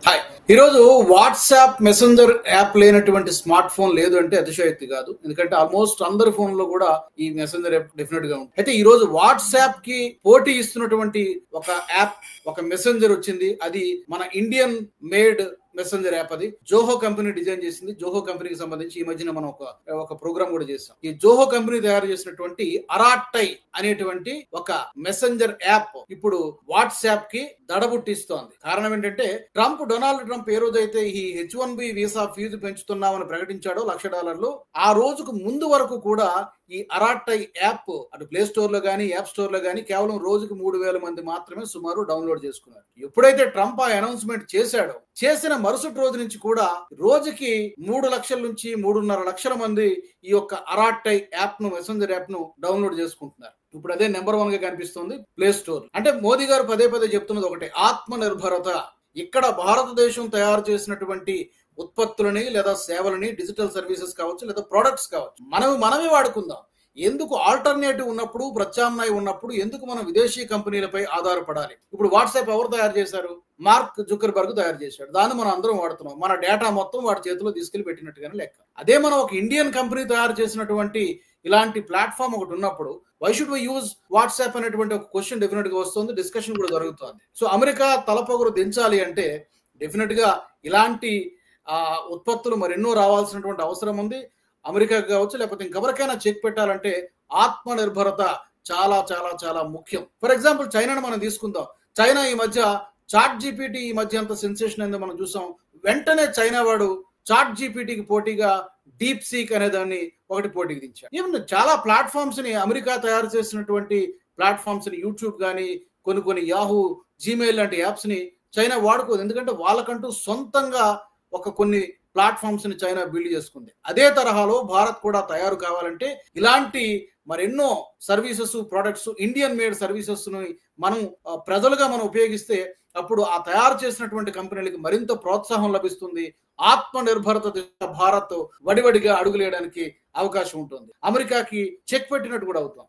Hi. ఈరోజు WhatsApp messenger app లేనటువంటి smart phone లేదు అంటే అతిశయోక్తి కాదు. ఎందుకంటే ఆల్మోస్ట్ అందరి ఫోన్ లో కూడా ఈ మెసెంజర్ యాప్ డెఫినెట్ గా ఉంది. అయితే ఈ రోజు వాట్సాప్ కి పోటీ ఇస్తున్నటువంటి ఒక యాప్, ఒక మెసెంజర్ వచ్చింది. అది మన ఇండియన్ మేడ్ మెసెంజర్ యాప్. అది జోహో కంపెనీ డిజైన్ చేసింది. జోహో కంపెనీకి సంబంధించి ఈ మధ్యన మనం ఒక ప్రోగ్రామ్ కూడా చేస్తాం. ఈ జోహో కంపెనీ తయారు చేసినటువంటి అరాట్టై అనేటువంటి ఒక మెసెంజర్ యాప్ ఇప్పుడు వాట్సాప్ కి దడబుట్టిస్తోంది. కారణం ఏంటంటే డొనాల్డ్ ట్రంప్ ఏ రోజైతే ఈ H1B వీసా ఫీజు పెంచుతున్నామని ప్రకటించాడో $1,00,000, ఆ రోజుకు ముందు వరకు కూడా ఈ అరాట్టై యాప్ అటు ప్లే స్టోర్ లో గానీ యాప్ స్టోర్ లో గానీ కేవలం రోజుకి 3,000 మంది మాత్రమే సుమారు డౌన్లోడ్ చేసుకున్నారు. ఎప్పుడైతే ట్రంప్ ఆ అనౌన్స్మెంట్ చేశాడో, చేసిన మరుసటి రోజు నుంచి కూడా రోజుకి 3 లక్షల నుంచి 3.5 లక్షల మంది ఈ యొక్క అరాట్టై యాప్ ను, మెసెంజర్ యాప్ ను డౌన్లోడ్ చేసుకుంటున్నారు. ఇప్పుడు అదే నెంబర్ 1 గా కనిపిస్తుంది ప్లే స్టోర్. అంటే మోదీ గారు పదే పదే చెప్తున్నది ఒకటే, ఆత్మ నిర్భరత. ఇక్కడ భారతదేశం తయారు చేసినటువంటి ఉత్పత్తులని లేదా సేవలని, డిజిటల్ సర్వీసెస్ కావచ్చు లేదా ప్రొడక్ట్స్ కావచ్చు, మనమే వాడుకుందాం. ఎందుకు ఆల్టర్నేటివ్ ఉన్నప్పుడు, ప్రత్యామ్నాయం ఉన్నప్పుడు ఎందుకు మనం విదేశీ కంపెనీలపై ఆధారపడాలి? ఇప్పుడు వాట్సాప్ ఎవరు తయారు చేశారు? మార్క్ జుకర్బర్గ్ తయారు చేశాడు. దాన్ని మనం అందరం వాడుతున్నాం. మన డేటా మొత్తం వాడి చేతిలో తీసుకెళ్లి పెట్టినట్టుగానే లెక్క. అదే మనం ఒక ఇండియన్ కంపెనీ తయారు చేసినటువంటి ఇలాంటి ప్లాట్ఫామ్ ఒకటి ఉన్నప్పుడు why should we use WhatsApp అనేటువంటి ఒక క్వశ్చన్ డెఫినెట్ గా వస్తుంది. డిస్కషన్ కూడా జరుగుతుంది. సో అమెరికా తలపొగరు దించాలి అంటే డెఫినెట్ గా ఇలాంటి ఉత్పత్తులు మరెన్నో రావాల్సినటువంటి అవసరం ఉంది. అమెరికాకి కావచ్చు, లేకపోతే ఇంకెవరికైనా చెక్ పెట్టాలంటే ఆత్మ నిర్భరత చాలా చాలా చాలా ముఖ్యం. ఫర్ ఎగ్జాంపుల్ చైనాను మనం తీసుకుందాం. చైనా ఈ మధ్య చాట్ జీపీటీ ఈ మధ్య అంత సెన్సేషన్ అయిందో మనం చూసాం. వెంటనే చైనా వాడు చాట్ జీపీటీకి పోటీగా డీప్ సీక్ అనే దాన్ని ఒకటి పోటీకి దించాడు. ఈవెన్ చాలా ప్లాట్ఫామ్స్ ని, అమెరికా తయారు చేసినటువంటి ప్లాట్ఫామ్స్ ని, యూట్యూబ్ కానీ కొన్ని యాహూ, జీమెయిల్ లాంటి యాప్స్ ని చైనా వాడుకోదు. ఎందుకంటే వాళ్ళకంటూ సొంతంగా కొన్ని ప్లాట్ఫామ్స్ ని చైనా బిల్డ్ చేసుకుంది. అదే తరహాలో భారత్ కూడా తయారు కావాలంటే ఇలాంటి మరెన్నో services, products, Indian made services ని మనం ప్రజలుగా మనం ఉపయోగిస్తే అప్పుడు ఆ తయారు చేసినటువంటి కంపెనీలకు మరింత ప్రోత్సాహం లభిస్తుంది. ఆత్మ నిర్భరత భారత్ వడివడిగా అడుగులేయడానికి అవకాశం ఉంటుంది. అమెరికాకి చెక్ పెట్టినట్టు కూడా అవుతుంది.